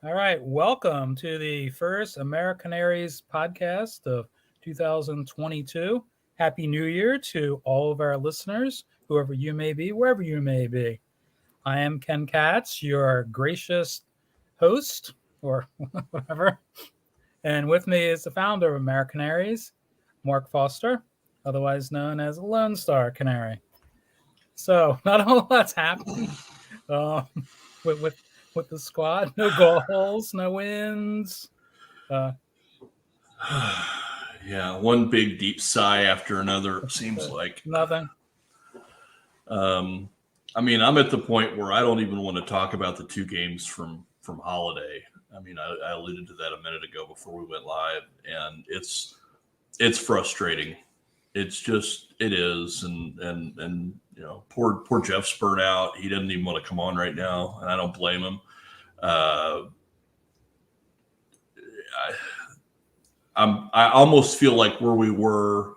All right, welcome to the first AmeriCanaries podcast of 2022. Happy New Year to all of our listeners, whoever you may be, wherever you may be. I am Ken Katz, your gracious host, or whatever. And with me is the founder of AmeriCanaries, Mark Foster, otherwise known as Lone Star Canary. So, not a whole lot's happened. Um, with with with the squad. No goals, no wins. Uh, Yeah, one big deep sigh after another, seems like. Nothing. Um, I'm at the point where I don't even want to talk about the two games from Holiday. I alluded to that a minute ago before we went live, and it's frustrating. It is, and poor Jeff's burnt out. He doesn't even want to come on right now, and I don't blame him. I almost feel like where we were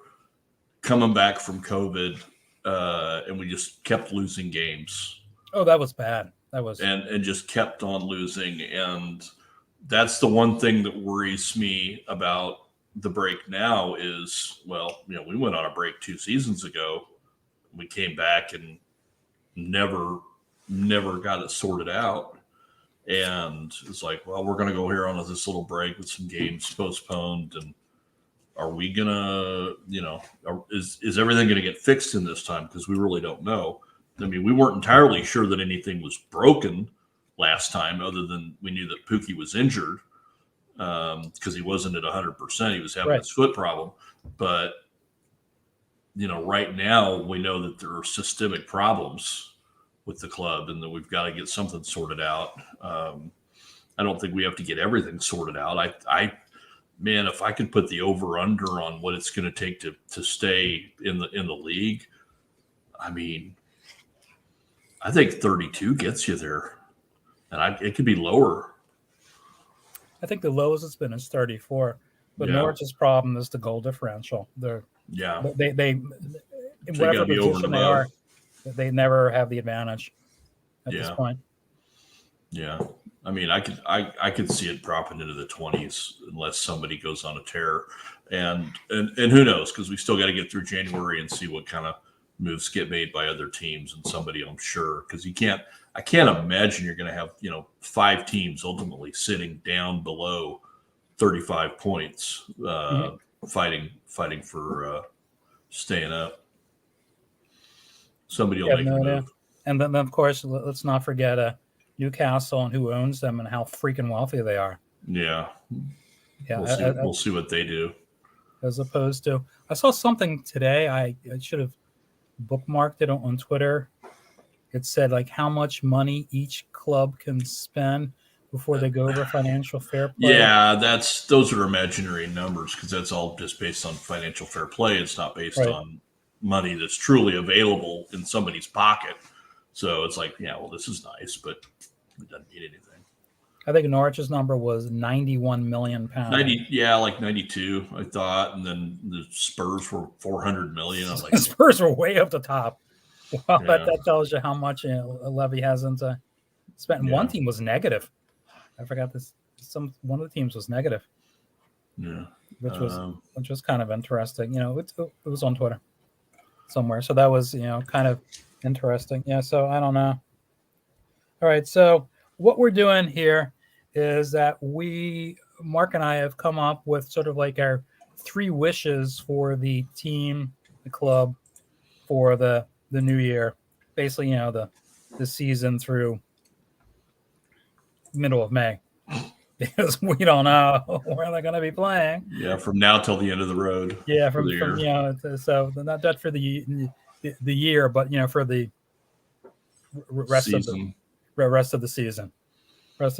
coming back from COVID, and we just kept losing games. Oh, that was bad. That was and just kept on losing, and that's the one thing that worries me about the break now is, we went on a break 2 seasons ago. We came back and never got it sorted out. And it's like, well, we're going to go here on this little break with some games postponed. And are we going to, is everything going to get fixed in this time? Because we really don't know. We weren't entirely sure that anything was broken last time, other than we knew that Pookie was injured because he wasn't at 100%. He was having Right. his foot problem. But, right now we know that there are systemic problems with the club and that we've got to get something sorted out. I don't think we have to get everything sorted out. Man, if I could put the over under on what it's going to take to stay in the league, I think 32 gets you there, and it could be lower. I think the lowest it's been is 34. But Yeah. Norwich's problem is the goal differential. They So whatever be over and position they above. are, they never have the advantage at this Yeah. point. Yeah. I could see it dropping into the 20s unless somebody goes on a tear, and who knows, because we still got to get through January and see what kind of moves get made by other teams, and somebody, I'm sure, because I can't imagine you're going to have 5 teams ultimately sitting down below 35 points, fighting for staying up. Somebody will make a move. And then of course, let's not forget Newcastle and who owns them and how freaking wealthy they are. Yeah. Yeah. We'll see what they do. As opposed to, I saw something today. I should have bookmarked it on Twitter. It said like how much money each club can spend before they go over financial fair play. Yeah, those are imaginary numbers because that's all just based on financial fair play. It's not based on money that's truly available in somebody's pocket. So it's like, yeah, well, this is nice, but it doesn't mean anything. I think Norwich's number was 91 million pounds. 92, I thought, and then the Spurs were 400 million. I'm like, the Spurs were way up the top. Well, that tells you how much Levy hasn't spent. And one team was negative. I forgot this. One of the teams was negative. Yeah, which was kind of interesting. It was on Twitter somewhere, so that was kind of interesting. Yeah, so I don't know. All right, so what we're doing here is that Mark and I have come up with sort of like our 3 wishes for the team, the club, for the new year. Basically, the season through middle of May, because we don't know where they're going to be playing. Yeah, from now till the end of the road. Yeah, from so not for the year, but for the rest of the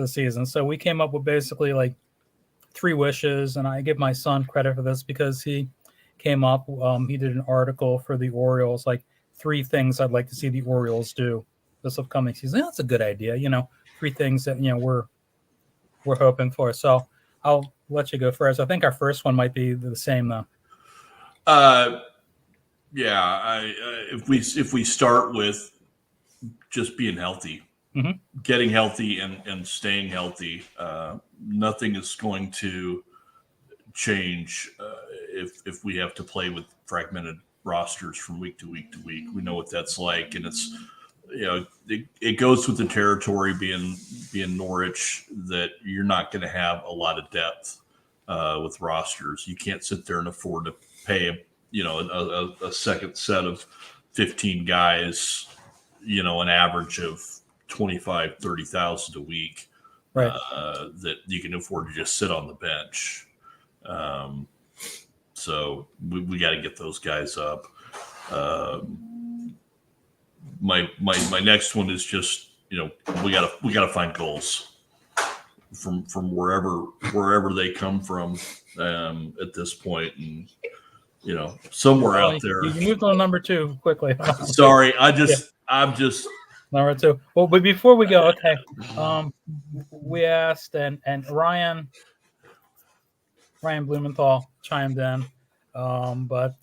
season. So we came up with basically like 3 wishes, and I give my son credit for this because he came up. He did an article for the Orioles, like 3 things I'd like to see the Orioles do this upcoming season. That's a good idea. 3 things that we're hoping for. So I'll let you go first. I think our first one might be the same though. If we start with just being healthy, getting healthy and staying healthy. Nothing is going to change if we have to play with fragmented rosters from week to week to week. We know what that's like, and it's it goes with the territory being Norwich that you're not going to have a lot of depth with rosters. You can't sit there and afford to pay a second set of 15 guys, an average of 25,000-30,000 a week, right? That you can afford to just sit on the bench. So we got to get those guys up. My next one is just we gotta find goals from wherever they come from at this point, and somewhere out there. You moved on to number 2 quickly. Sorry, I'm just number 2. Well, but before we go, okay, we asked and Ryan Blumenthal chimed in, but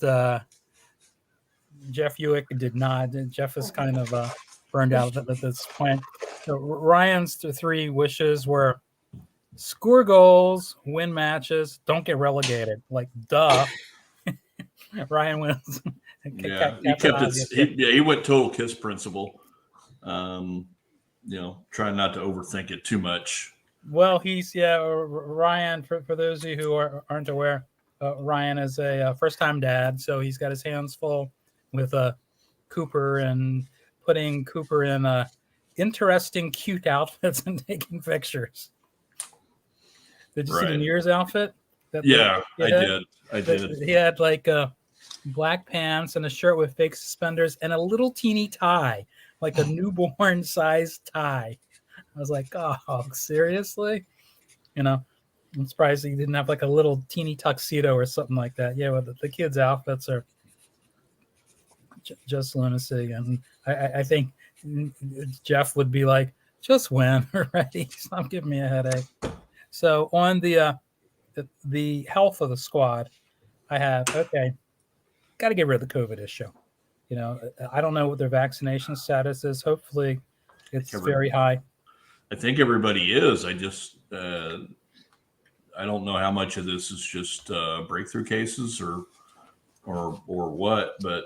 Jeff Hewick did not. Jeff is kind of burned out at this point. So Ryan's 3 wishes were score goals, win matches, don't get relegated. Like, duh. Ryan wins. Yeah, he kept it. He went total KISS principle. Trying not to overthink it too much. Well, Ryan, for those of you who aren't aware, Ryan is a first-time dad, so he's got his hands full with Cooper and putting Cooper in interesting, cute outfits and taking pictures. Did you see the New Year's outfit? I did. He had like black pants and a shirt with fake suspenders and a little teeny tie, like a newborn sized tie. I was like, oh, seriously? I'm surprised he didn't have like a little teeny tuxedo or something like that. Yeah, well, the kids' outfits are just lunacy. And I think Jeff would be like, just win already. Stop giving me a headache. So on the health of the squad, I have, got to get rid of the COVID issue. I don't know what their vaccination status is. Hopefully it's very high. I think everybody is. I just, I don't know how much of this is just breakthrough cases or what, but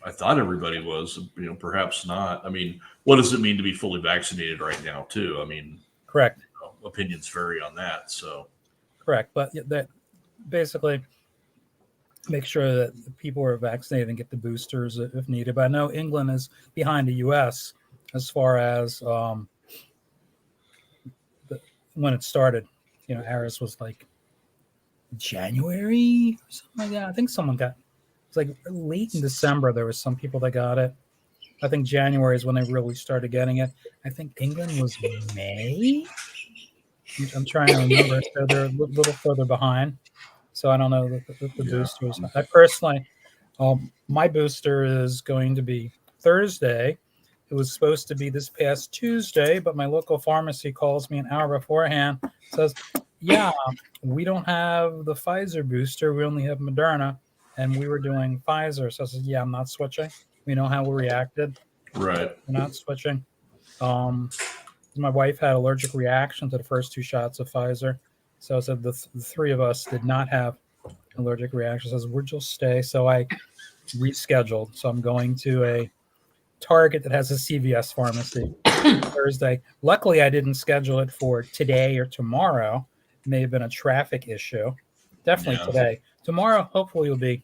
I thought everybody was, perhaps not. I mean, what does it mean to be fully vaccinated right now too? I mean, correct. Opinions vary on that. So correct. But that basically make sure that people are vaccinated and get the boosters if needed. But I know England is behind the U.S. as far as when it started. Ours was like January or something like that. I think someone got. It's like late in December. There was some people that got it. I think January is when they really started getting it. I think England was May. I'm trying to remember. So they're a little further behind. So I don't know the boosters. I personally, my booster is going to be Thursday. It was supposed to be this past Tuesday, but my local pharmacy calls me an hour beforehand, says, yeah, we don't have the Pfizer booster. We only have Moderna, and we were doing Pfizer. So I said, yeah, I'm not switching. We know how we reacted. Right. We're not switching. My wife had allergic reaction to the first 2 shots of Pfizer. So I said the 3 of us did not have allergic reactions. I said, we'll just stay. So I rescheduled. So I'm going to a Target that has a CVS pharmacy Thursday. Luckily, I didn't schedule it for today or tomorrow. It may have been a traffic issue. Definitely today. Tomorrow, hopefully, will be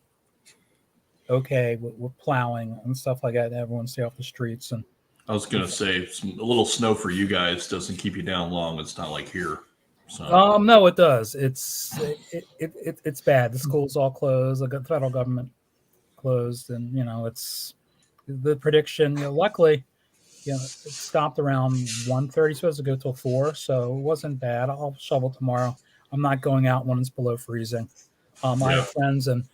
okay with plowing and stuff like that. Everyone stay off the streets. And I was going to say, a little snow for you guys doesn't keep you down long. It's not like here. So. No, it does. It's bad. The schools all closed. The federal government closed, and it's the prediction. Luckily, it stopped around 1:30. Supposed to go till 4, so it wasn't bad. I'll shovel tomorrow. I'm not going out when it's below freezing. I have friends in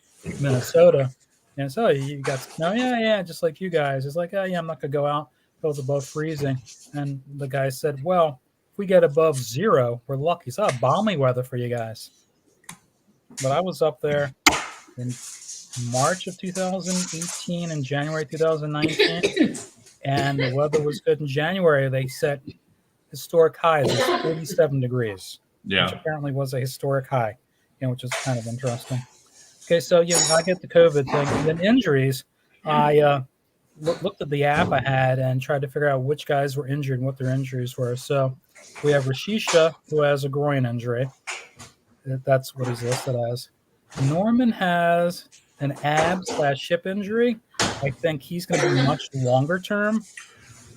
Minnesota, and so you got snow. Yeah, just like you guys. It's like, yeah, I'm not gonna go out till it's above freezing. And the guy said, well, if we get above 0, we're lucky. It's not balmy weather for you guys. But I was up there in March of 2018 and January 2019, and the weather was good in January. They set historic highs of 47 degrees, which Yeah. apparently was a historic high, which is kind of interesting. Okay, so I get the COVID thing, and then injuries. I looked at the app I had and tried to figure out which guys were injured and what their injuries were. So we have Rashisha, who has a groin injury. That's what he's listed as. Norman has an ab/hip injury. I think he's going to be much longer term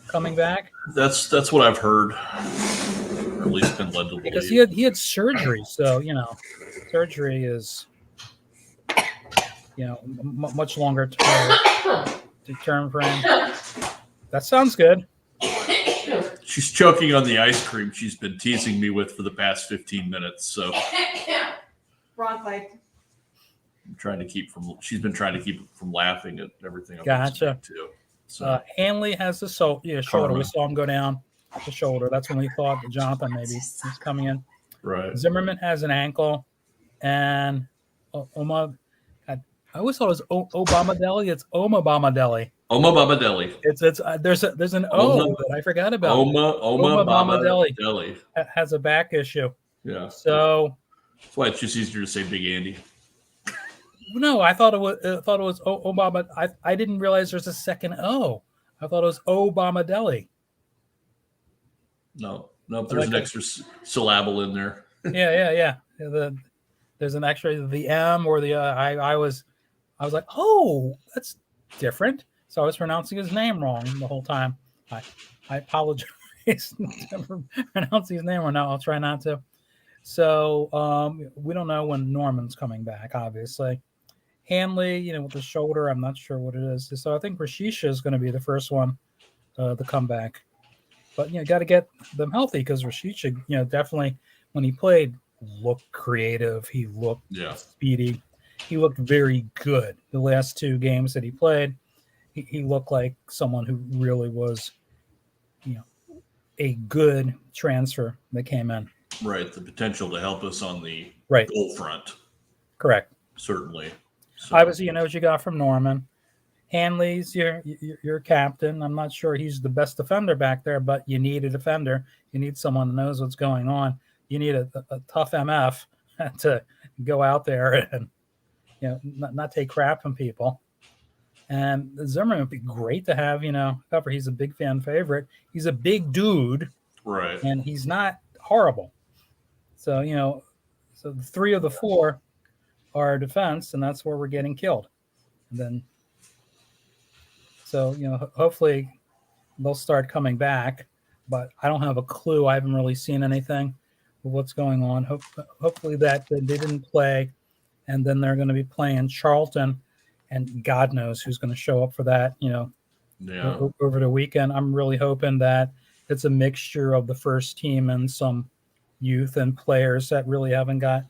coming back That's what I've heard, or at least been led to because believe. he had surgery. So surgery is much longer term frame. That sounds good. She's choking on the ice cream she's been teasing me with for the past 15 minutes. So Wrong pipe. She's been trying to keep from laughing at everything. Gotcha. Too. So Hanley has the shoulder. Karma. We saw him go down the shoulder. That's when we thought that Jonathan maybe is coming in. right. Zimmerman has an ankle, and Oma. I always thought it was Obama Deli. It's Oma Deli. Oma Baba Deli. It's there's an O that I forgot about. Oma Baba Deli has a back issue. Yeah. So that's why it's just easier to say Big Andy. no, I thought it was Obama. I didn't realize there's a second O. I thought it was Obama Deli. No, there's an extra syllable in there. Yeah. There's an extra the M or the I was like, oh, that's different. So I was pronouncing his name wrong the whole time. I apologize for pronouncing his name wrong. Now I'll try not to. So we don't know when Norman's coming back, obviously. Hanley, with the shoulder, I'm not sure what it is. So I think Rashisha is going to be the first one to come back. But, got to get them healthy because Rashisha, definitely when he played, looked creative. He looked speedy. He looked very good. The last two games that he played, he looked like someone who really was, a good transfer that came in. Right. The potential to help us on the goal front. Correct. Certainly. So. Obviously, what you got from Norman. Hanley's your captain. I'm not sure he's the best defender back there, but you need a defender. You need someone who knows what's going on. You need a tough MF to go out there and not take crap from people. And Zimmerman would be great to have. However, he's a big fan favorite. He's a big dude, right? And he's not horrible. So so the three of the four are defense, and that's where we're getting killed. And then, so hopefully they'll start coming back, but I don't have a clue. I haven't really seen anything of what's going on. Hopefully that they didn't play, and then they're going to be playing Charlton, and God knows who's going to show up for that. Over the weekend. I'm really hoping that it's a mixture of the first team and some youth and players that really haven't got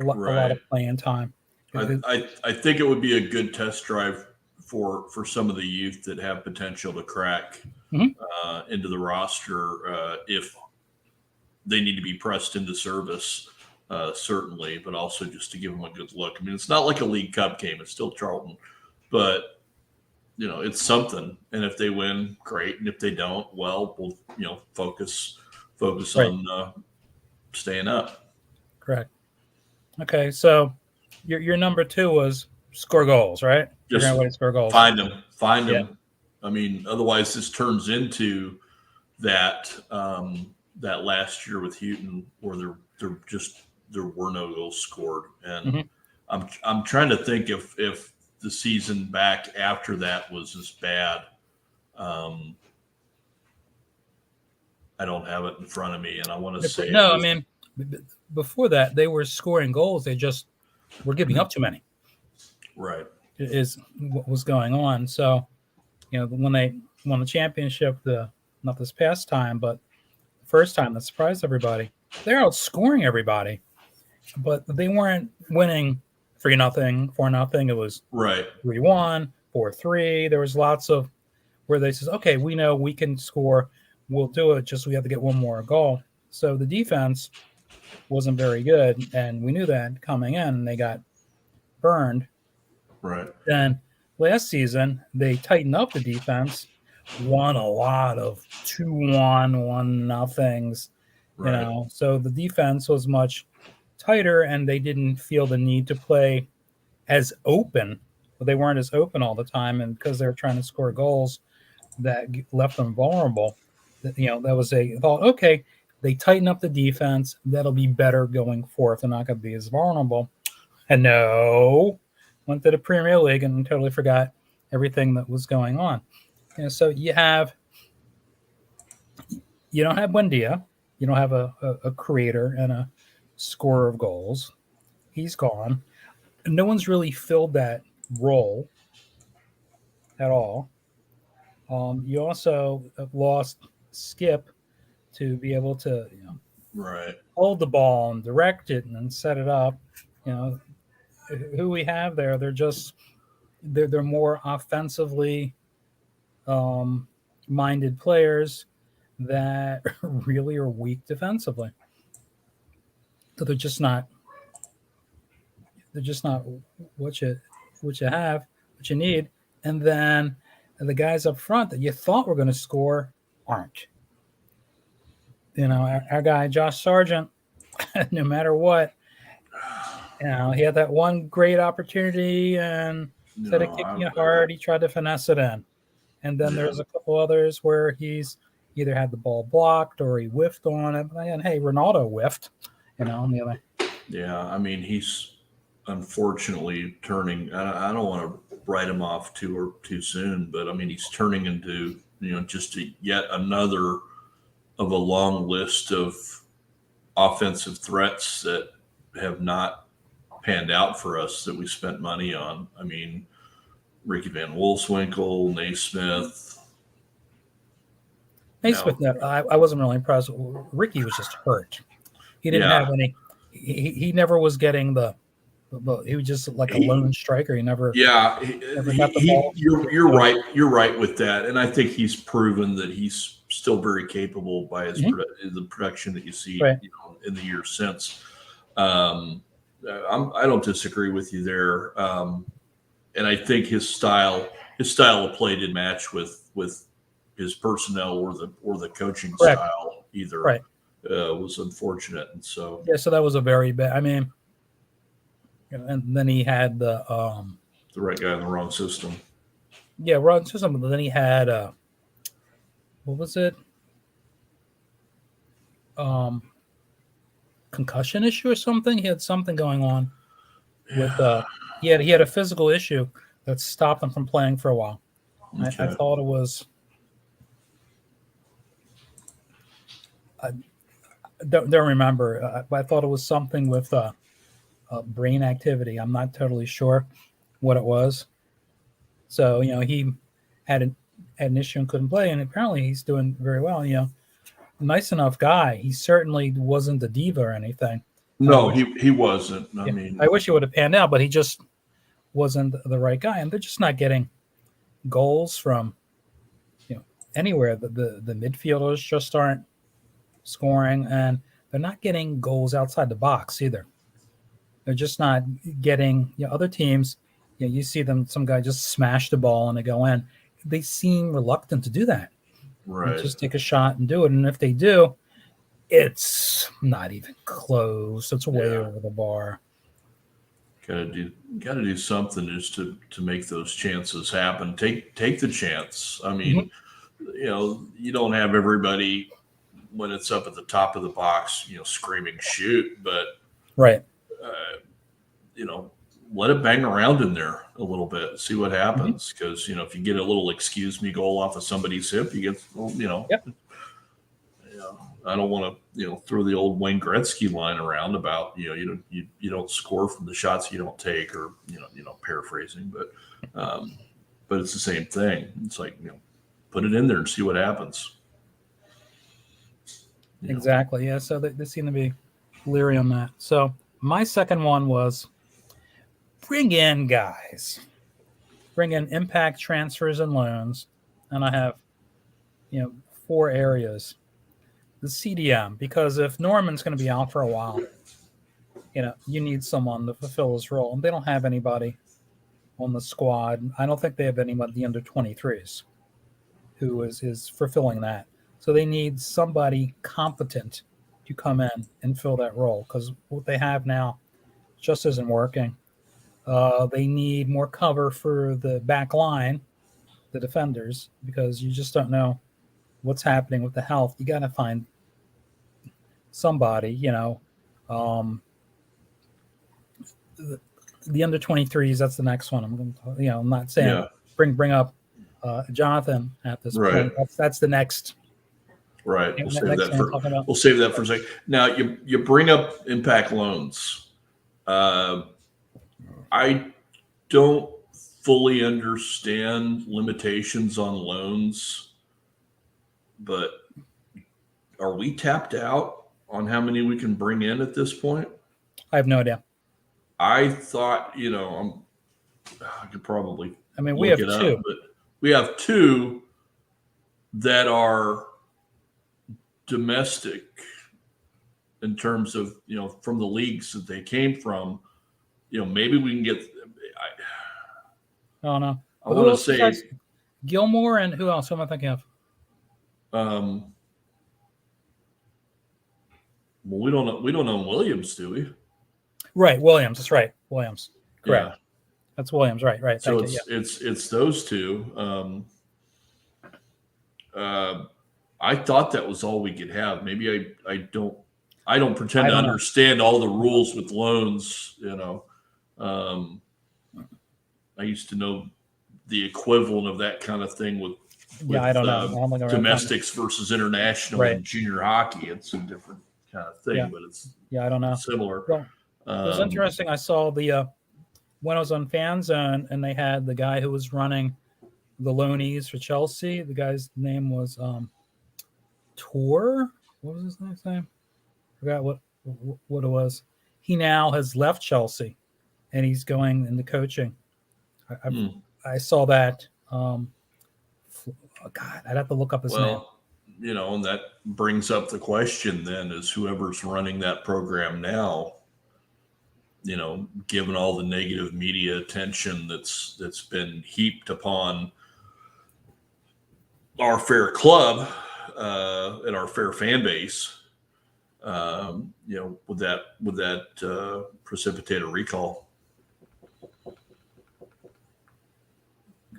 a lot of playing time. I think it would be a good test drive for some of the youth that have potential to crack into the roster if they need to be pressed into service, certainly, but also just to give them a good look. I mean, it's not like a League Cup game. It's still Charlton, but it's something. And if they win, great. And if they don't, well, we'll focus on staying up. Correct. Okay, so your number two was score goals, right? Just score goals. Find them. I mean, otherwise this turns into that that last year with Houghton where there were no goals scored, and I'm trying to think if the season back after that was as bad. I don't have it in front of me, and I want to say no. I mean, before that, they were scoring goals. They just were giving up too many. Right. Is what was going on. So, when they won the championship, not this past time, but the first time that surprised everybody, they're outscoring everybody. But they weren't winning 3-0, 4-0. It was 3-1, 4-3. There was lots of where they says, okay, we know we can score. We'll do it. Just we have to get one more goal. So the defense wasn't very good, and we knew that coming in. They got burned. Right. Then last season, they tightened up the defense, won a lot of 2-1, 1-0, Right. So the defense was much tighter, and they didn't feel the need to play as open. But they weren't as open all the time, and because they were trying to score goals, that left them vulnerable. That was a thought. Okay, they tighten up the defense. That'll be better going forth. They're not going to be as vulnerable. And no, went to the Premier League and totally forgot everything that was going on. So you don't have Buendia, you don't have a creator and a scorer of goals. He's gone. No one's really filled that role at all. You also have lost Skip to be able to Right. hold the ball and direct it and set it up. Who we have there, they're more offensively minded players that really are weak defensively. So they're just not what you have, what you need. And then the guys up front that you thought were going to score aren't. Our guy Josh Sargent, no matter what, he had that one great opportunity, and instead of kicking it hard, he tried to finesse it in. And then there's a couple others where he's either had the ball blocked or he whiffed on it. And hey, Ronaldo whiffed, on the other. Yeah, I mean, he's unfortunately turning. I don't want to write him off too soon, but I mean, he's turning into just yet another of a long list of offensive threats that have not panned out for us that we spent money on. I mean, Ricky Van Wolfswinkel, Naismith. Naismith, no, I wasn't really impressed. Ricky was just hurt. He didn't have any. He never was getting the. He was just like a lone striker. He never. Yeah, never got the ball. You're right. You're right with that, and I think he's proven that he's still very capable by his the production that you see in the years since. I don't disagree with you there, and I think his style of play did match with his personnel or the coaching style either. Right. Was unfortunate, and so so that was a very bad. I mean, and then he had the right guy in the wrong system. Yeah, wrong system. But then he had what was it? Concussion issue or something. He had something going on with he had a physical issue that stopped him from playing for a while. Okay. I thought it was. I don't remember. I thought it was something with brain activity. I'm not totally sure what it was. So he had an issue and couldn't play, and apparently he's doing very well. Nice enough guy. He certainly wasn't a diva or anything. No, he wasn't. I mean, I wish he would have panned out, but he just wasn't the right guy, and they're just not getting goals from anywhere. The midfielders just aren't scoring, and they're not getting goals outside the box either. They're just not getting other teams. You see them, some guy just smash the ball and they go in. They seem reluctant to do that. Right. They just take a shot and do it, and if they do, it's not even close. It's way over the bar. Got to do something just to make those chances happen. Take the chance. I mean, you don't have everybody when it's up at the top of the box, screaming shoot, but right. Let it bang around in there a little bit, see what happens. Because if you get a little excuse me goal off of somebody's hip, you get I don't want to throw the old Wayne Gretzky line around about you don't score from the shots you don't take, or paraphrasing, but it's the same thing. It's like put it in there and see what happens. Exactly. Yeah. So they seem to be leery on that. So my second one was bring in guys, bring in impact transfers and loans. And I have, 4 areas. The CDM, because if Norman's going to be out for a while, you need someone to fulfill his role. And they don't have anybody on the squad. I don't think they have anyone at the under 23s who is fulfilling that. So they need somebody competent to come in and fill that role because what they have now just isn't working. They need more cover for the back line, the defenders, because you just don't know what's happening with the health. You got to find somebody, um, the under 23s. That's the next one. I'm going to, I'm not saying Yeah. bring up Jonathan at this Right. point. That's the next. Right. We'll save next that thing I'm talking for about. we'll save that for a second. Now you bring up impact loans. I don't fully understand limitations on loans, but are we tapped out on how many we can bring in at this point? I have no idea. I thought, I could probably We look have it two. up, but we have two that are domestic in terms of, from the leagues that they came from. Maybe we can get. Oh no. I want to say besides Gilmore and who else? Who am I thinking of? well, we don't know. We don't know Williams, do we? Right, Williams. That's right, Williams. Correct. Yeah. That's Williams. Right. So Thank you. it's those two. I thought that was all we could have. Maybe I don't pretend to understand all the rules with loans. I used to know the equivalent of that kind of thing with I don't know. Domestics versus international in junior hockey. It's a different kind of thing, but it's I don't know. Similar. Well, it was interesting. I saw the when I was on Fan Zone, and they had the guy who was running the loanees for Chelsea. The guy's name was Tor. What was his name? I forgot what it was. He now has left Chelsea, and he's going into coaching. I saw that. God, I'd have to look up his name. And that brings up the question then: is whoever's running that program now, given all the negative media attention that's been heaped upon our fair club and our fair fan base, would that precipitate a recall?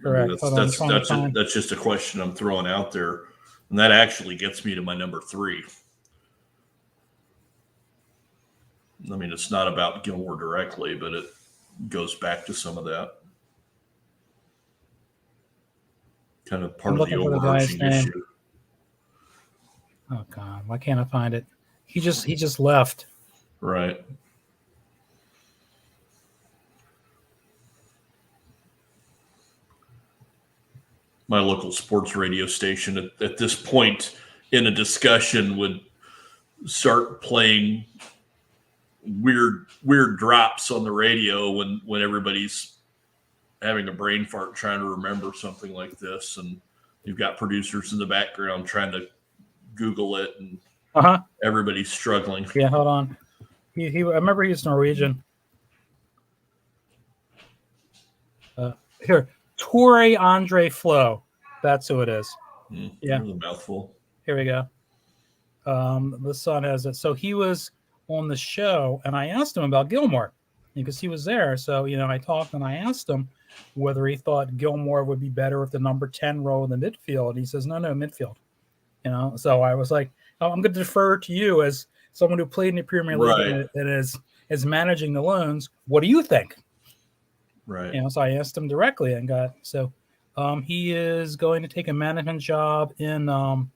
Correct. That's just a question I'm throwing out there, and that actually gets me to my number 3. It's not about Gilmore directly, but it goes back to some of that. Kind of part of the overarching issue. Oh God, why can't I find it? He just left. Right. My local sports radio station at this point in a discussion would start playing weird drops on the radio when everybody's having a brain fart trying to remember something like this, and you've got producers in the background trying to Google it, and everybody's struggling. Yeah, hold on. I remember he's Norwegian. Here, Torre Andre Flo. That's who it is. Yeah, a mouthful. Here we go. The son has it. So he was on the show, and I asked him about Gilmore because he was there. So I talked and I asked him whether he thought Gilmore would be better with the number 10 role in the midfield. And he says, no, midfield. So I was like, I'm going to defer to you as someone who played in the Premier League and is managing the loans. What do you think? Right. So I asked him directly and he is going to take a management job in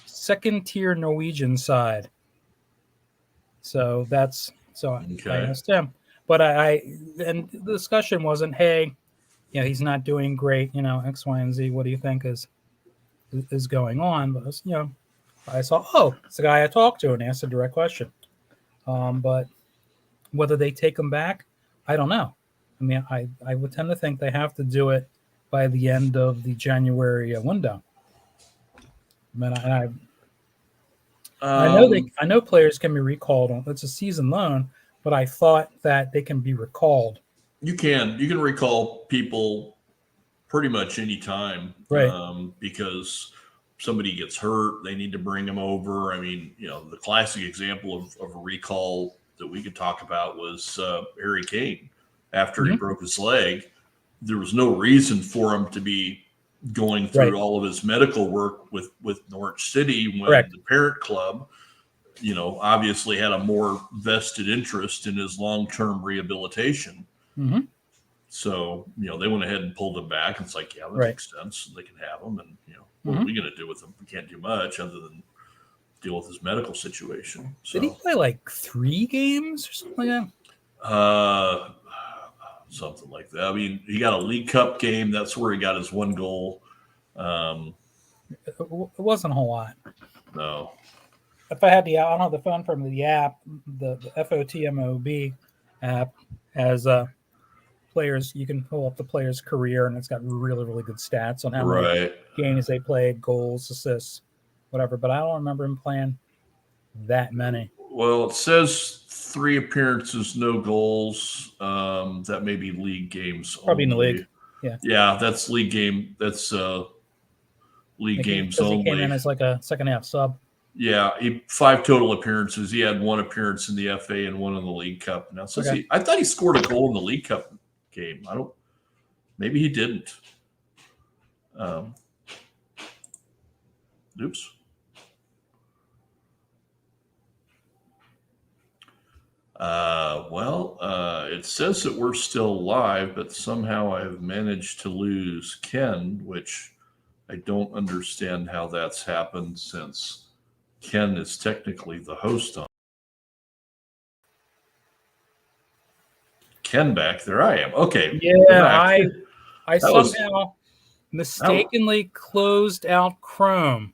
second tier Norwegian side. So I asked him, but and the discussion wasn't, hey, he's not doing great, X, Y, and Z. What do you think is going on? But I saw, it's the guy I talked to and asked a direct question. But whether they take him back, I don't know. I would tend to think they have to do it by the end of the January window. I know players can be recalled. It's a season loan, but I thought that they can be recalled You can recall people pretty much any time, Right. because somebody gets hurt, they need to bring them over. I mean, the classic example of a recall that we could talk about was Harry Kane after he Mhm. broke his leg. There was no reason for him to be going Right. through all of his medical work with Norwich City when Correct. the parent club, obviously had a more vested interest in his long-term rehabilitation. Hmm. So, they went ahead and pulled him back. It's like, yeah, that Right. makes sense. They can have him. And, what Hmm. are we going to do with him? We can't do much other than deal with his medical situation. Did he So, play like 3 games or something like uh, something like that. I mean, he got a League Cup game. That's where he got his one goal. that? It wasn't a whole lot. No. If I had I don't have the phone from the app, the FOTMOB app has players. You can pull up the player's career, and it's got really, really good stats on how many Right. games they played, goals, assists, whatever. But I don't remember him playing that many. Well, it says 3 appearances, no goals. That may be league games Probably in the only. league. Yeah. Yeah, that's league game. That's league games Because he came in only. as like a second half sub. Yeah, 5 total appearances. He had 1 appearance in the FA and 1 in the League Cup. Now, so Okay. I thought he scored a goal in the League Cup game. Maybe he didn't. Oops. It says that we're still live, but somehow I have managed to lose Ken, which I don't understand how that's happened since Ken is technically the host on. Ken back. There I am. Okay. Yeah, I was- somehow mistakenly closed out Chrome.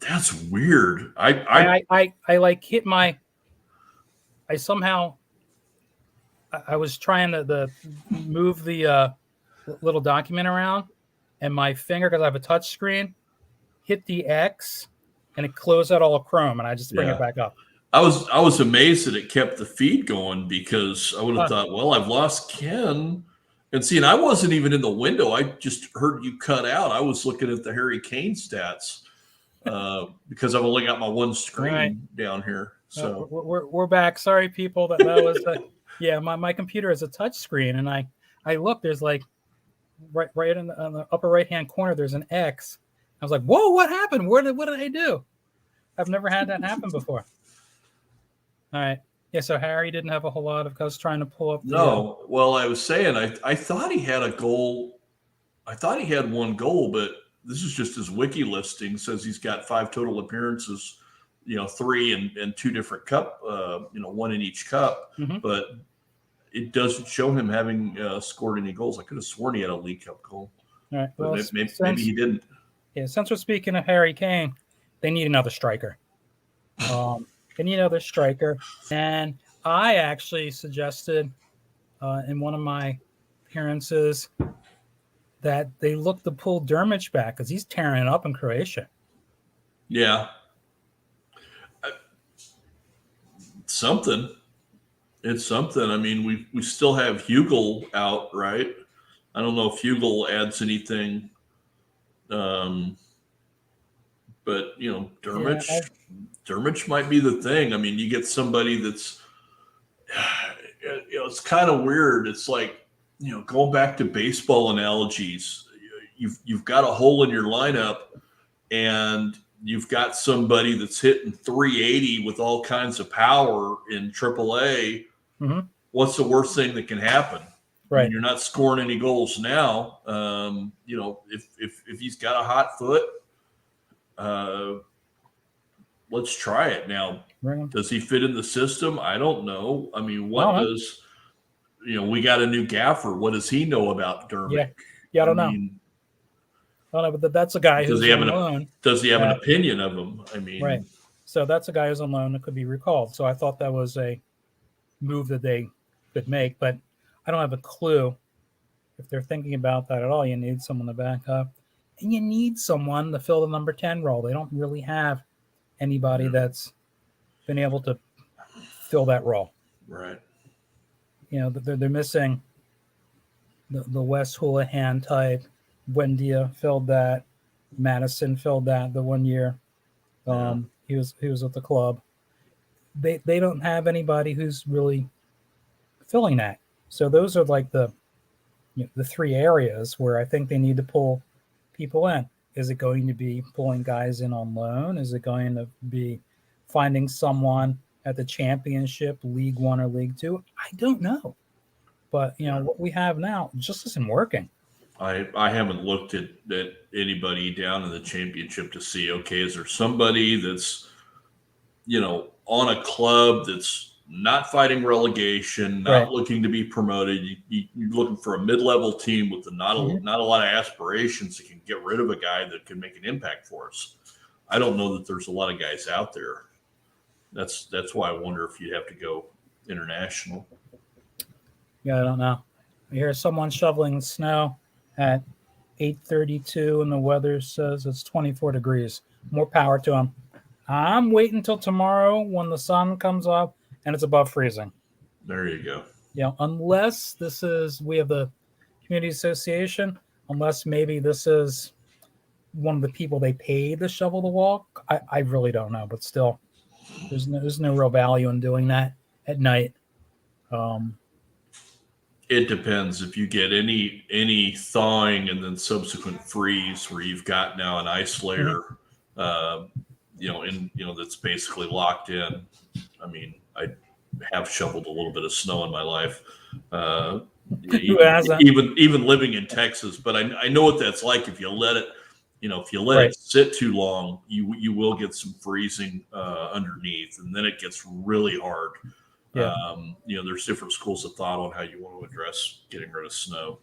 That's weird. I I like hit I somehow I was trying to move the little document around, and my finger, because I have a touch screen, hit the X, and it closed out all of Chrome, and I just bring it back up. I was amazed that it kept the feed going, because I would have thought, well, I've lost Ken. And see, and I wasn't even in the window. I just heard you cut out. I was looking at the Harry Kane stats because I've only got my one screen down here. So we're back. Sorry, people. That was yeah. My computer is a touch screen, and I look. There's like right in on the upper right hand corner. There's an X. I was like, whoa, what happened? What did I do? I've never had that happen before. All right. Yeah, so Harry didn't have a whole lot of, I was trying to pull up. No. Well, I was saying, I thought he had a goal. I thought he had 1 goal, but this is just his wiki listing. Says he's got 5 total appearances, 3 in 2 different cup, 1 in each cup. Mhm. But it doesn't show him having scored any goals. I could have sworn he had a League Cup goal. All right. Well, But maybe he didn't. Yeah, since we're speaking of Harry Kane, they need another striker. They need another striker. And I actually suggested in one of my appearances that they look to pull Dermich back because he's tearing it up in Croatia. Yeah. Something. It's something. I mean, we still have Hugel out, right? I don't know if Hugel adds anything. But Dermich might be the thing. I mean, you get somebody that's, it's kind of weird. It's like, going back to baseball analogies, you've got a hole in your lineup, and you've got somebody that's hitting 380 with all kinds of power in AAA. Mm-hmm. What's the worst thing that can happen? Right. I mean, you're not scoring any goals now. If he's got a hot foot, let's try it now. Does he fit in the system? I don't know. I mean, we got a new gaffer. What does he know about Dermot? Yeah, I don't know. I don't know, but that's a guy who's on loan. Does he have an opinion of him? I mean, right. So that's a guy who's on loan that could be recalled. So I thought that was a move that they could make, but I don't have a clue if they're thinking about that at all. You need someone to back up, and you need someone to fill the number 10 role. They don't really have anybody that's been able to fill that role. Right. They're missing the West Houlihan type. Buendia filled that. Madison filled that the one year. He was with the club. They don't have anybody who's really filling that. So those are like the three areas where I think they need to pull people in. Is it going to be pulling guys in on loan? Is it going to be finding someone at the championship, League One or League Two? I don't know. But what we have now just isn't working. I haven't looked at anybody down in the championship to see, okay, is there somebody that's, on a club that's not fighting relegation, not Right. looking to be promoted. You're looking for a mid-level team with not a lot of aspirations that can get rid of a guy that can make an impact for us. I don't know that there's a lot of guys out there. That's why I wonder if you have to go international. Yeah, I don't know. I hear someone shoveling snow at 8:32, and the weather says it's 24 degrees. More power to them. I'm waiting until tomorrow when the sun comes up and it's above freezing. There you go. Unless we have the community association, unless maybe this is one of the people they paid to shovel the walk. I really don't know, but still, there's no real value in doing that at night. It depends. If you get any thawing and then subsequent freeze where you've got now an ice layer, that's basically locked in. I mean, I have shoveled a little bit of snow in my life, even living in Texas. But I know what that's like. If you let it, it sit too long, you will get some freezing underneath, and then it gets really hard. Yeah. There's different schools of thought on how you want to address getting rid of snow.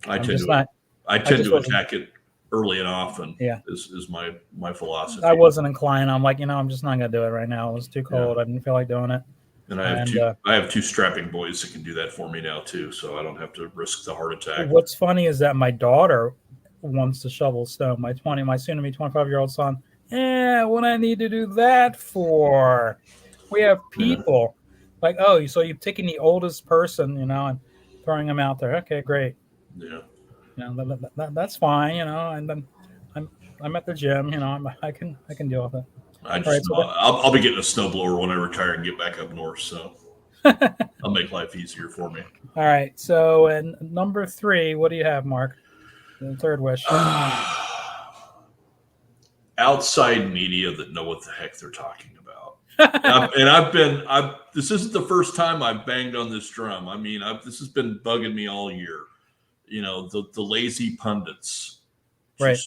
I tend to attack it early and often. Yeah, is my philosophy. I wasn't inclined. I'm like, I'm just not gonna do it right now. It was too cold. Yeah. I didn't feel like doing it. And I have two strapping boys that can do that for me now too, so I don't have to risk the heart attack. What's funny is that my daughter wants to shovel snow. My soon-to-be 25-year-old son. What I need to do that for? We have people like, so you've taken the oldest person, and throwing them out there. Okay, great. Yeah. That's fine, and then I'm at the gym, I can deal with it. I'll be getting a snowblower when I retire and get back up north, so I'll make life easier for me. All right. So, and number 3, what do you have, Mark? The third wish. Outside media that know what the heck they're talking about. This isn't the first time I've banged on this drum. I mean, this has been bugging me all year. The lazy pundits. Right.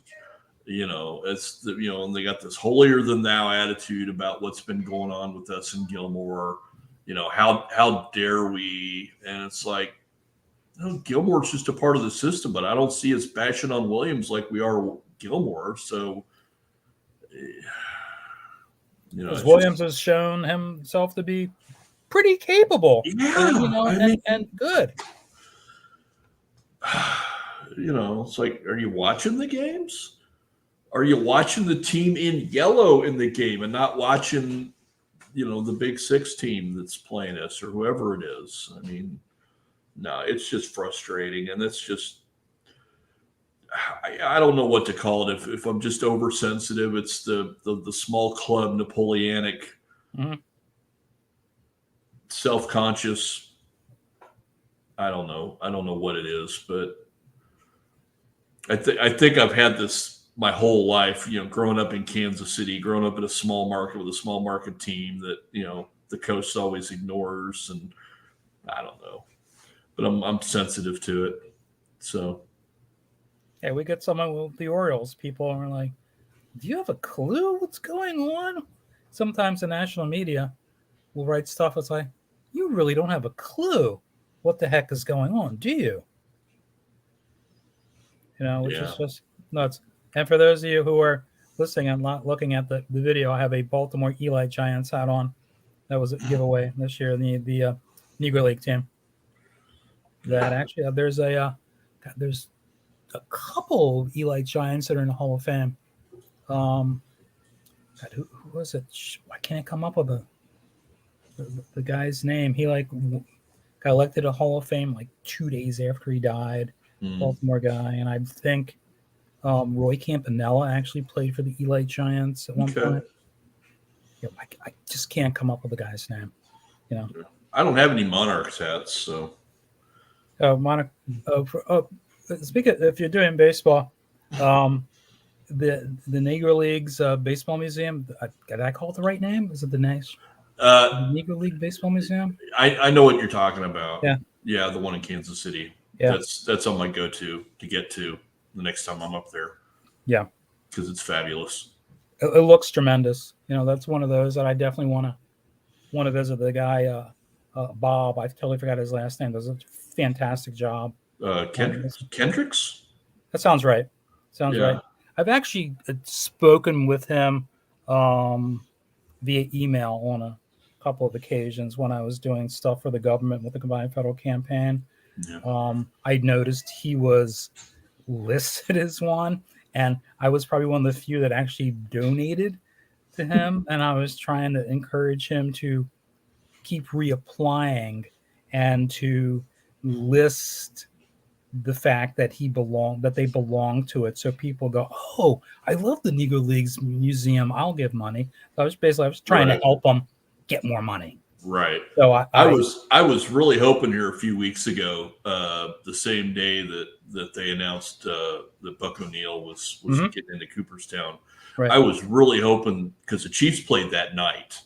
It's and they got this holier than thou attitude about what's been going on with us in Gilmore. How dare we? And it's like, Gilmore's just a part of the system, but I don't see us bashing on Williams like we are Gilmore. So, because Williams has shown himself to be pretty capable, and good. It's like, are you watching the games? Are you watching the team in yellow in the game and not watching, the Big Six team that's playing us or whoever it is? I mean, no, it's just frustrating, and that's just. I don't know what to call it. If I'm just oversensitive, it's the small club Napoleonic, self-conscious. I don't know what it is, but I think I've had this my whole life. Growing up in Kansas City, growing up in a small market with a small market team that the coast always ignores, and I don't know, but I'm sensitive to it, so. Yeah, we get someone with the Orioles. People are like, do you have a clue what's going on? Sometimes the national media will write stuff that's like, you really don't have a clue what the heck is going on, do you? Which is just nuts. And for those of you who are listening and not looking at the video, I have a Baltimore Eli Giants hat on. That was a giveaway this year, the Negro League team. That actually, there's a couple of Eli Giants that are in the Hall of Fame. God, who was it? Why can't I come up with the guy's name? He got elected to Hall of Fame like 2 days after he died. Baltimore guy, and I think Roy Campanella actually played for the Elite Giants at one point. I just can't come up with the guy's name. I don't have any Monarchs hats, so. Speaking if you're doing baseball, the Negro League's baseball museum. Did I call it the right name? Is it the Negro League Baseball Museum? I know what you're talking about. Yeah, the one in Kansas City. Yeah, that's on my go-to to get to the next time I'm up there. Yeah, because it's fabulous. It looks tremendous. That's one of those that I definitely want to visit. The guy, Bob, I totally forgot his last name, does a fantastic job. Kendricks? That sounds right. Right. I've actually spoken with him via email on a couple of occasions when I was doing stuff for the government with the Combined Federal Campaign. I noticed he was listed as one, and I was probably one of the few that actually donated to him, and I was trying to encourage him to keep reapplying and to list the fact that they belong to it, so people go, oh, I love the Negro Leagues Museum, I'll give money. So I was trying to help them get more money. Right. So I was really hoping here a few weeks ago, the same day that they announced that Buck O'Neil was getting into Cooperstown. Right. I was really hoping, because the Chiefs played that night,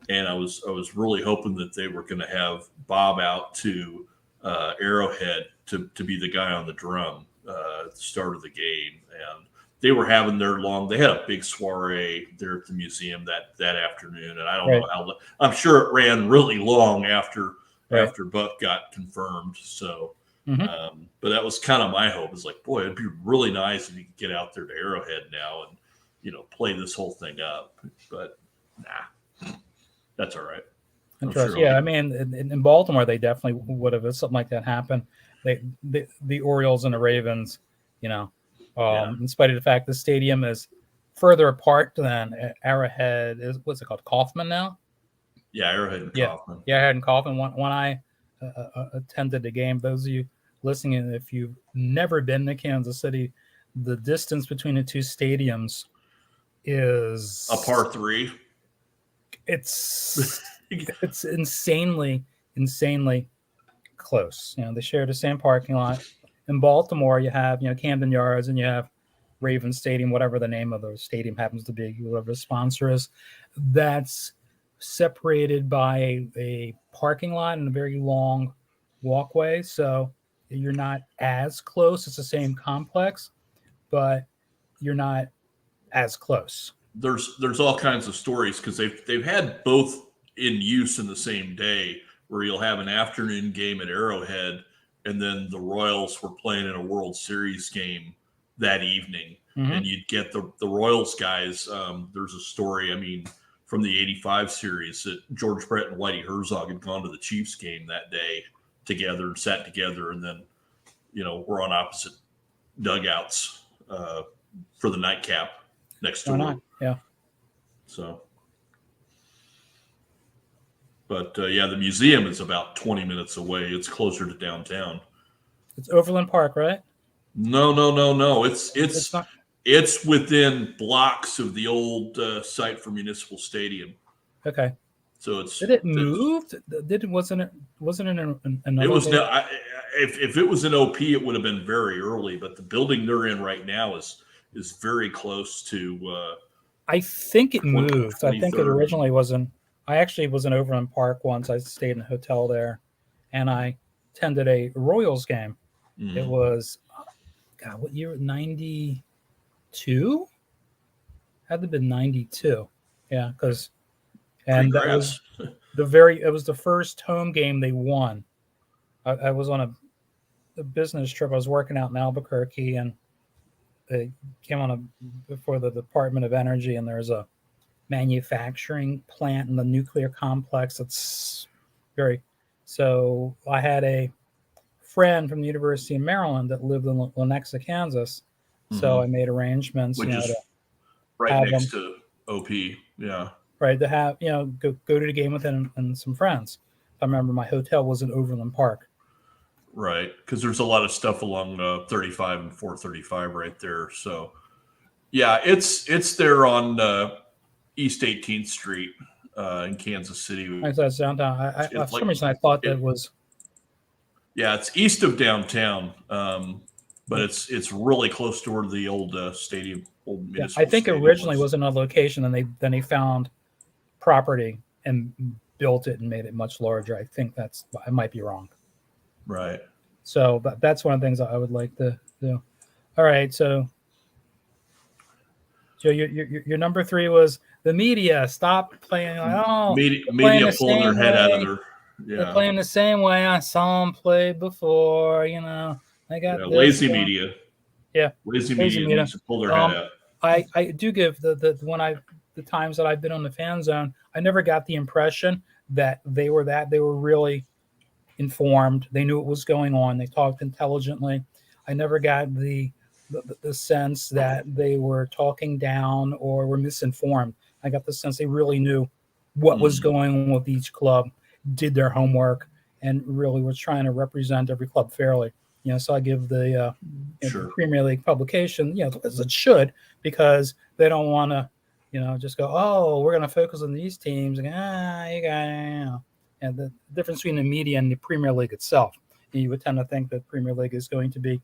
and I was really hoping that they were going to have Bob out to Arrowhead to be the guy on the drum at the start of the game. And they were having they had a big soiree there at the museum that afternoon. And I don't know I'm sure it ran really long after Buck got confirmed. So, but that was kind of my hope. Is like, boy, it'd be really nice if you could get out there to Arrowhead now and, play this whole thing up. But nah, that's all right. Interesting. Sure. Yeah, I mean, in Baltimore, they definitely would have, if something like that happened. The Orioles and the Ravens, in spite of the fact the stadium is further apart than Arrowhead is. What's it called? Kaufman now? Yeah, Arrowhead and Kaufman. Yeah, Arrowhead and Kaufman. When I attended the game, those of you listening, if you've never been to Kansas City, the distance between the two stadiums is a par 3. It's insanely close. They share the same parking lot. In Baltimore, you have Camden Yards, and you have Raven Stadium, whatever the name of the stadium happens to be, whoever the sponsor is. That's separated by a parking lot and a very long walkway, so you're not as close. It's the same complex, but you're not as close. There's all kinds of stories, because they've had both in use in the same day, where you'll have an afternoon game at Arrowhead, and then the Royals were playing in a World Series game that evening, and you'd get the Royals guys. There's a story, from the '85 series, that George Brett and Whitey Herzog had gone to the Chiefs game that day together and sat together, and then we're on opposite dugouts for the nightcap next door. Yeah. So, but the museum is about 20 minutes away. It's closer to downtown. It's Overland Park, right? No. It's within blocks of the old site for Municipal Stadium. Okay. So it's. Did it move? Wasn't it in it was no. If it was an OP, it would have been very early. But the building they're in right now is very close to. I think it moved. I think it originally wasn't. I actually was in Overland Park once. I stayed in a hotel there, and I attended a Royals game. Mm-hmm. It was, God, what year? 92? Had to have been 92. Yeah, because, and that was it was the first home game they won. I was on a business trip. I was working out in Albuquerque, and they came on before the Department of Energy, and there's a manufacturing plant in the nuclear complex. It's so I had a friend from the University of Maryland that lived in Lenexa, Kansas. So I made arrangements, which is right next to OP. Yeah. Right. To have, go to the game with him and some friends. I remember my hotel was in Overland Park. Right, because there's a lot of stuff along 35 and 435 right there. So, yeah, it's there on East 18th Street in Kansas City. I said it's downtown. For some reason, I thought that was. Yeah, it's east of downtown, but it's really close to where the old stadium, old Yeah, municipal I think stadium originally was. was another location, and they found property and built it and made it much larger. I think I might be wrong. Right. So that's one of the things I would like to do. All right, so Joe, your number 3 was the media. Stop playing. Oh, they're playing Media the pulling their same head out of way. their They're playing the same way I saw them play before. I got this. lazy media. Yeah, Lazy media needs to pull their head out. I do give the times that I've been on the fan zone, I never got the impression that they were really informed. They knew what was going on. They talked intelligently. I never got the sense that they were talking down or were misinformed. I got the sense they really knew what was going on with each club, did their homework, and really was trying to represent every club fairly. So I give the Sure. the Premier League publication, as it should, because they don't want to, just go, oh, we're going to focus on these teams. And, you got, and the difference between the media and the Premier League itself. You would tend to think that Premier League is going to be,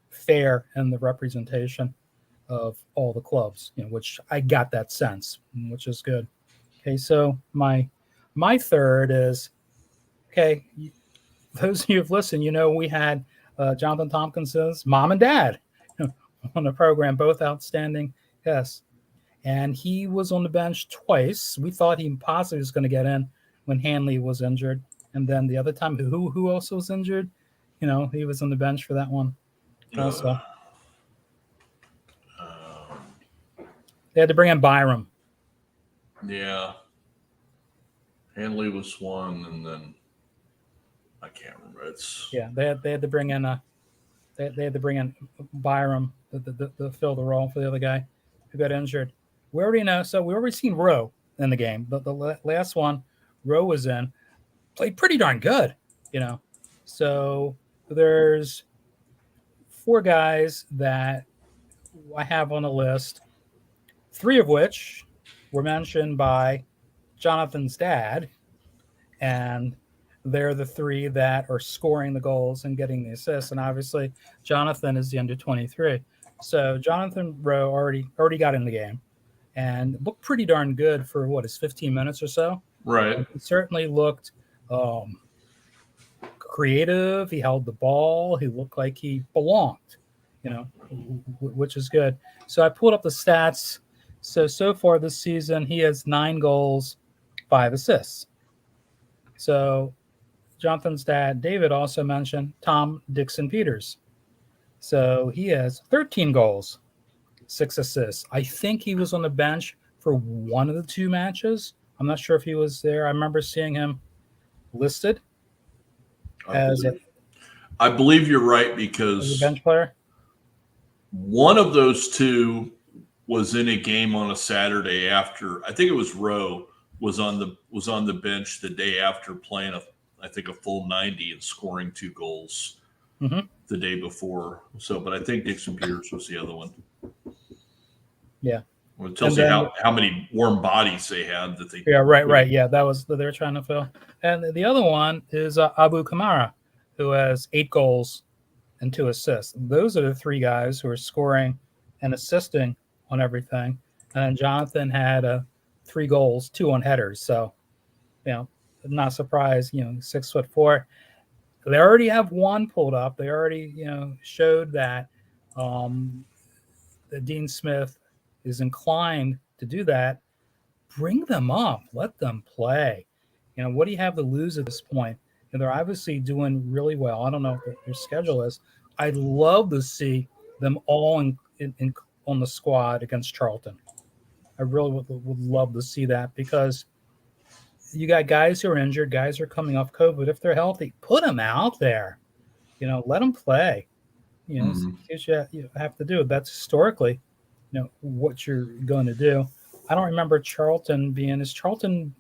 fair in the representation of all the clubs, which I got that sense, which is good. Okay, so my third is, okay, those of you who've listened, we had Jonathan Tompkinson's mom and dad on the program, both outstanding guests. And he was on the bench twice. We thought he possibly was going to get in when Hanley was injured. And then the other time, who also was injured? He was on the bench for that one also. They had to bring in Byram. Yeah. Hanley was one, and then I can't remember. They had to bring in they had to bring in Byram to fill the role for the other guy who got injured. We already know. So we already seen Rowe in the game. But the last one, Rowe was in, played pretty darn good. So there's 4 guys that I have on the list, 3 of which were mentioned by Jonathan's dad, and they're the 3 that are scoring the goals and getting the assists. And obviously, Jonathan is the under 23. So Jonathan Rowe already got in the game and looked pretty darn good for his 15 minutes or so. Right. He certainly looked creative. He held the ball. He looked like he belonged, which is good. So I pulled up the stats. So far this season, he has 9 goals, 5 assists. So Jonathan's dad, David, also mentioned Tom Dixon Peters. So he has 13 goals, 6 assists. I think he was on the bench for one of the 2 matches. I'm not sure if he was there. I remember seeing him listed I believe you're right, as because a bench player. one of those 2 was in a game on a Saturday after. I think it was Rowe was on the bench the day after playing I think a full 90 and scoring 2 goals the day before. So, but I think Dixon Peters was the other one. Yeah. Well, it tells you how many warm bodies they had that they. Yeah, right. Yeah, that was they're trying to fill. And the other one is Abu Kamara, who has 8 goals and 2 assists. Those are the 3 guys who are scoring and assisting on everything. And Jonathan had 3 goals, 2 on headers. So, not surprised. 6'4". They already have 1 pulled up. They already showed that that Dean Smith is inclined to do that. Bring them up. Let them play. What do you have to lose at this point? They're obviously doing really well. I don't know what their schedule is. I'd love to see them all in on the squad against Charlton. I really would love to see that, because you got guys who are injured, guys who are coming off COVID. If they're healthy, put them out there. Let them play. What you have to do. That's historically, what you're going to do. I don't remember Charlton being. Is Charlton?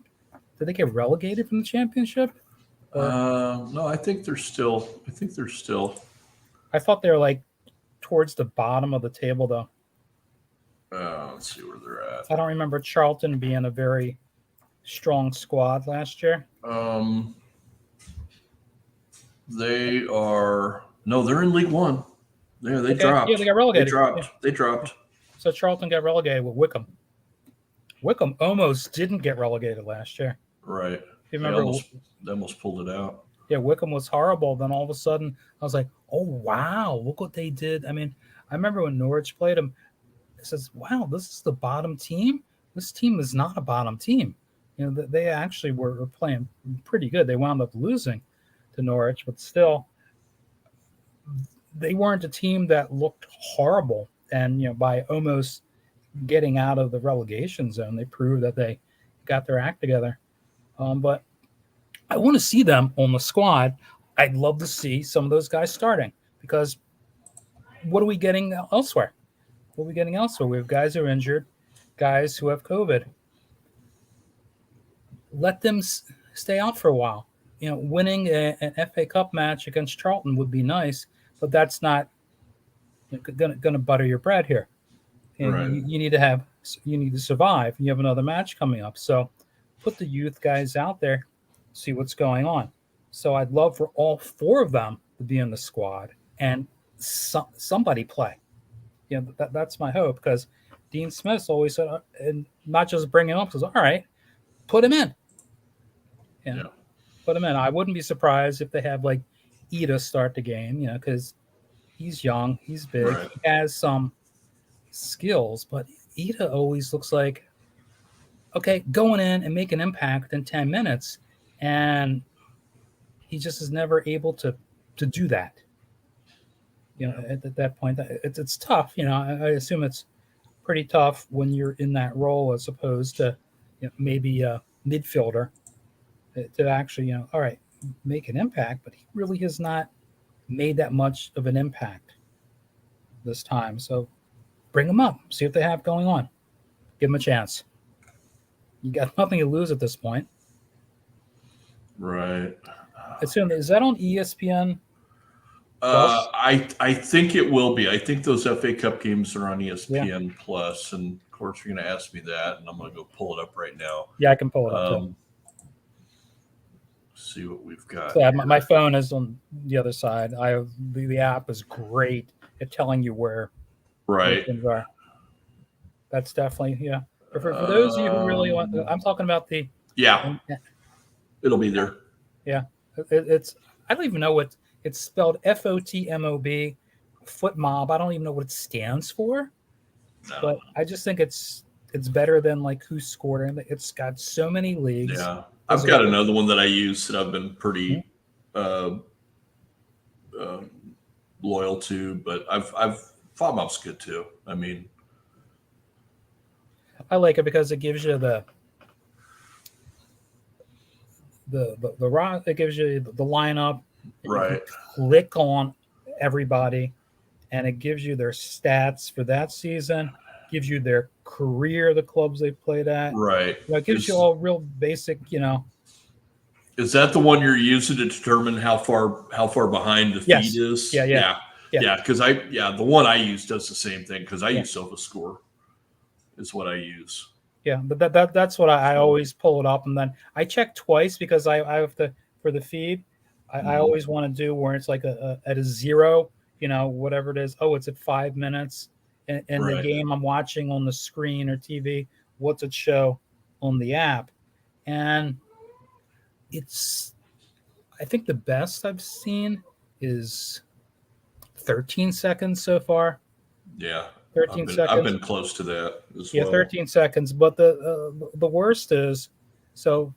did they get relegated from the championship? Or No, I think they're still. I thought they were like towards the bottom of the table, though. Let's see where they're at. I don't remember Charlton being a very strong squad last year. They are they're in League One. Yeah, they dropped. Yeah, they got relegated. They dropped. So Charlton got relegated with Wickham. Wickham almost didn't get relegated last year. Right. You remember? They almost pulled it out. Yeah, Wickham was horrible. Then all of a sudden, I was like, "Oh wow, look what they did!" I mean, I remember when Norwich played them. It says, "Wow, this is the bottom team. This team is not a bottom team." You know, they actually were playing pretty good. They wound up losing to Norwich, but still, they weren't a team that looked horrible. And by almost getting out of the relegation zone, they proved that they got their act together. But I want to see them on the squad. I'd love to see some of those guys starting, because what are we getting elsewhere? What are we getting elsewhere? We have guys who are injured, guys who have COVID. Let them stay out for a while. Winning an FA Cup match against Charlton would be nice, but that's not going to butter your bread here. Right. You need to survive. You have another match coming up, so put the youth guys out there, see what's going on. So I'd love for all four of them to be in the squad and somebody play. That's my hope, because Dean Smith's always said, and not just bring him up, says, all right, put him in. Yeah. Put him in. I wouldn't be surprised if they have like Ida start the game, because he's young, he's big, Right. he has some skills, but Ida always looks like, okay, going in and make an impact in 10 minutes, and he just is never able to do that. At that point, it's tough. I assume it's pretty tough when you're in that role, as opposed to maybe a midfielder, to actually all right, make an impact. But he really has not made that much of an impact this time. So bring him up, see what they have going on, give him a chance. You got nothing to lose at this point. Right. Is that on ESPN? I think it will be. I think those FA Cup games are on ESPN Plus, and of course you're going to ask me that, and I'm going to go pull it up right now. Yeah, I can pull it up too. See what we've got. So my phone is on the other side. The app is great at telling you where things are. That's definitely For those of you who really want, I'm talking about the it'll be there. Yeah, it's I don't even know what it's spelled. FOTMOB, Foot Mob. I don't even know what it stands for, but I just think it's better than like Who Scored. It's got so many leagues. Yeah. I've got another one that I use that I've been pretty loyal to, but I've FODMAP's good too. I mean, I like it because it gives you the it gives you the lineup. Right. Click on everybody, and it gives you their stats for that season. Gives you their career, the clubs they played at. Right. It gives you all real basic, Is that the one you're using to determine how far behind the feed is? Yeah. Because the one I use does the same thing, because I use SofaScore is what I use. Yeah, but that's what I always pull it up, and then I check twice, because I have to, for the feed. I always want to do where it's like at a 0, whatever it is. Oh, it's at 5 minutes. In the game I'm watching on the screen or TV, what's it show on the app? And I think the best I've seen is 13 seconds so far. Yeah. 13 seconds. I've been close to that as well. 13 seconds. But the worst is, so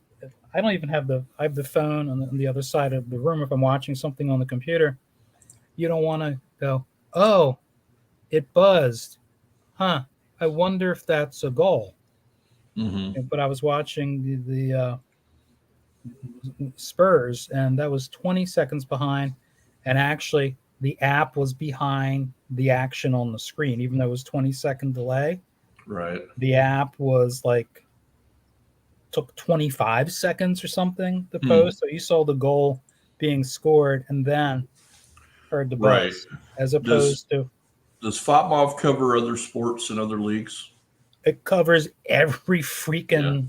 I don't even have I have the phone on the other side of the room if I'm watching something on the computer. You don't want to go, oh, it buzzed. I wonder if that's a goal. Mm-hmm. But I was watching the Spurs, and that was 20 seconds behind. And actually, the app was behind the action on the screen, even though it was 20-second delay. Right. The app was like took 25 seconds or something to Hmm. post. So you saw the goal being scored and then heard the Right. buzz, as opposed to Does FOTMOV cover other sports and other leagues? it covers every Yeah. freaking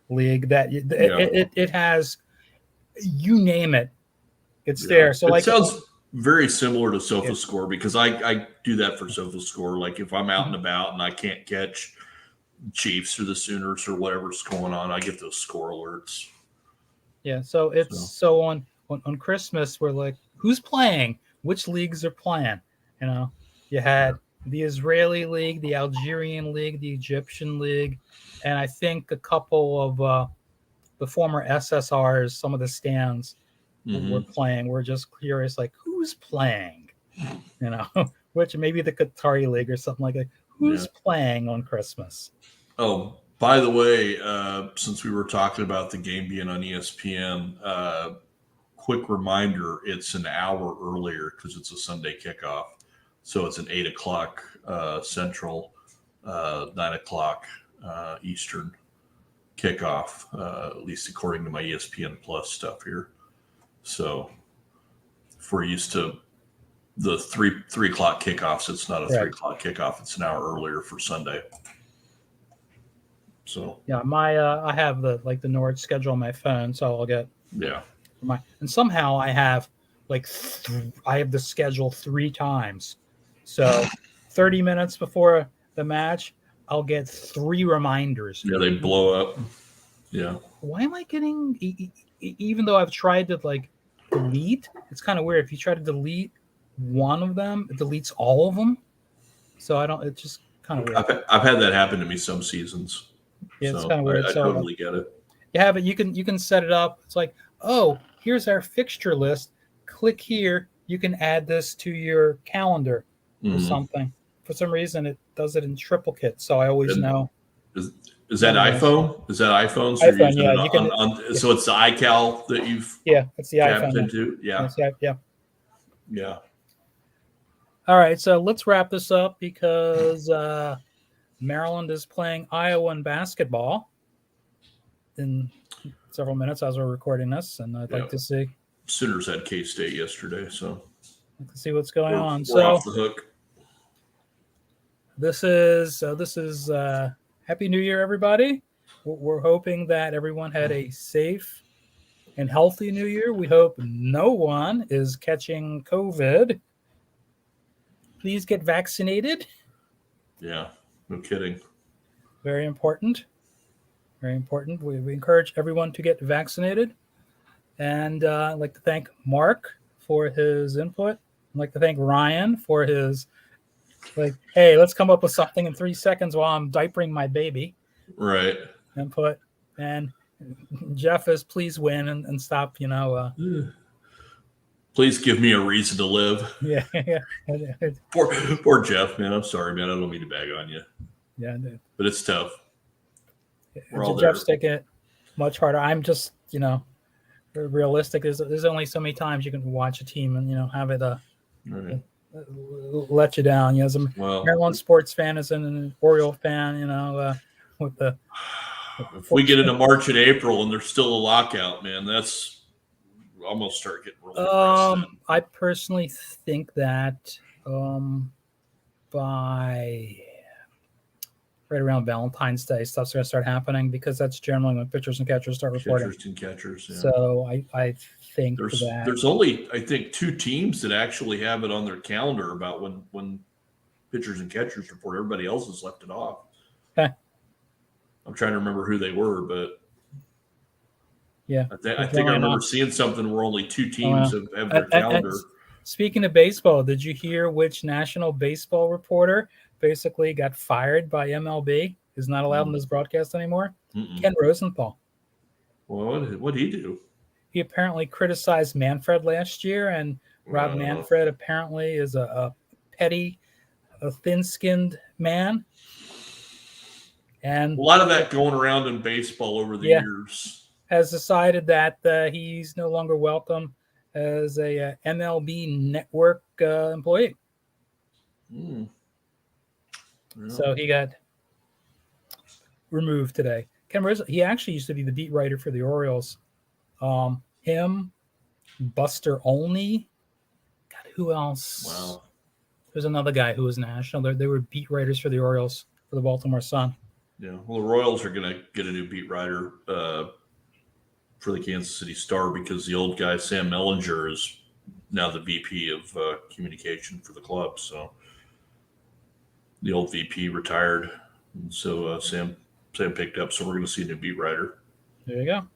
league that Yeah. it has. You name it, it's Yeah. there. So It like, sounds very similar to SofaScore because I do that for SofaScore. Like if I'm out and about and I can't catch Chiefs or the Sooners or whatever's going on, I get those score alerts. yeah. So it's so on Christmas, we're like, who's playing? Which leagues are playing? You know, you had the Israeli league, the Algerian league, the Egyptian league, and I think a couple of the former SSRs. Some of the stands were playing. We're just curious, like, who's playing? You know, which maybe the Qatari league or something like that. Who's playing on Christmas? Oh, by the way, since we were talking about the game being on ESPN, quick reminder, it's an hour earlier because it's a Sunday kickoff. So it's an 8 o'clock Central, 9 o'clock Eastern kickoff, at least according to my ESPN Plus stuff here. So if we're used to the 3 o'clock kickoffs, it's not a 3 o'clock kickoff. It's an hour earlier for Sunday. So yeah, my I have the Norwich schedule on my phone, so I'll get and somehow I have I have the schedule 3 times. So 30 minutes before the match, I'll get 3 reminders. Yeah, they blow up. Yeah. Why am I getting even though I've tried to delete? It's kind of weird. If you try to delete one of them, it deletes all of them. So I don't. It's just kind of weird. I've had that happen to me some seasons. Yeah, it's kind of weird. I totally get it. You have it. You can set it up. It's like, oh, here's our fixture list. Click here. You can add this to your calendar or something. For some reason, it does it in triplicate. So I always know. Is that iPhone? Is that iPhone? So iPhone, yeah. You can. So it's the iCal that you've it's the iPhone into. Yeah. Yeah. All right, so let's wrap this up because Maryland is playing Iowa in basketball in several minutes as we're recording this, and I'd like to see. Sooners had K-State yesterday, so I'd like to see what's going on. We're off the hook. This is Happy New Year, everybody. We're hoping that everyone had a safe and healthy New Year. We hope no one is catching COVID. Please get vaccinated. Yeah, no kidding. Very important. Very important. We encourage everyone to get vaccinated. And I'd like to thank Mark for his input. I'd like to thank Ryan for his, hey, let's come up with something in 3 seconds while I'm diapering my baby. Right. Input. And Jeff is please win and stop, Please give me a reason to live. Yeah. Poor Jeff, man. I'm sorry, man. I don't mean to bag on you. Yeah. But it's tough. We're all Jeff's taking it much harder. I'm just, realistic. There's only so many times you can watch a team and, have it let you down. As a Maryland sports fan, as an Oriole fan, with the. If we get into March and April and there's still a lockout, man, that's almost start getting really depressed. I personally think that by right around Valentine's Day, stuff's going to start happening because that's generally when pitchers and catchers start reporting. Pitchers and catchers, yeah. So I think there's only, I think, 2 teams that actually have it on their calendar about when pitchers and catchers report. Everybody else has left it off. Okay. I'm trying to remember who they were, but yeah, I think I remember seeing something where only 2 teams have their calendar. Speaking of baseball, did you hear which national baseball reporter basically got fired by MLB? Is not allowed in this broadcast anymore? Ken Rosenthal. Well, what did he do? He apparently criticized Manfred last year, and Rob Manfred apparently is a petty, thin-skinned man. And a lot of that going around in baseball over the years. Has decided that he's no longer welcome as a MLB network employee. Yeah. So he got removed today. can't remember. He actually used to be the beat writer for the Orioles. Him, Buster Olney. God, who else? Wow. There's another guy who was national. They were beat writers for the Orioles for the Baltimore Sun. Yeah. Well, the Royals are going to get a new beat writer for the Kansas City Star because the old guy, Sam Mellinger, is now the VP of communication for the club. So the old VP retired. And so Sam picked up. So we're going to see a new beat writer. There you go.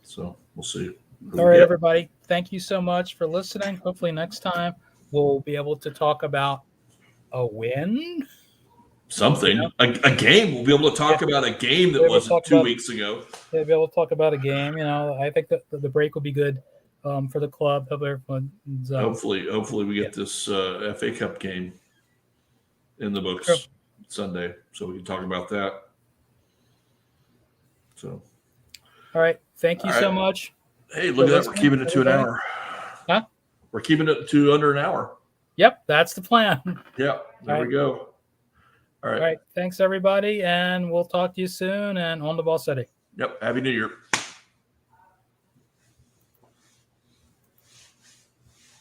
So we'll see. All right, everybody. Thank you so much for listening. Hopefully next time we'll be able to talk about a win. Something, You know? a game. We'll be able to talk about a game that wasn't 2 weeks ago. Yeah, be able to talk about a game. I think that the break will be good for the club. Hope everyone. Hopefully we get this FA Cup game in the books Sunday, so we can talk about that. So, all right, thank you so much. Hey, look at that! We're keeping it to an hour. Huh? We're keeping it to under an hour. Yep, that's the plan. Yeah, there we go. All right. Thanks everybody, and we'll talk to you soon. And on the ball city. Yep. Happy New Year.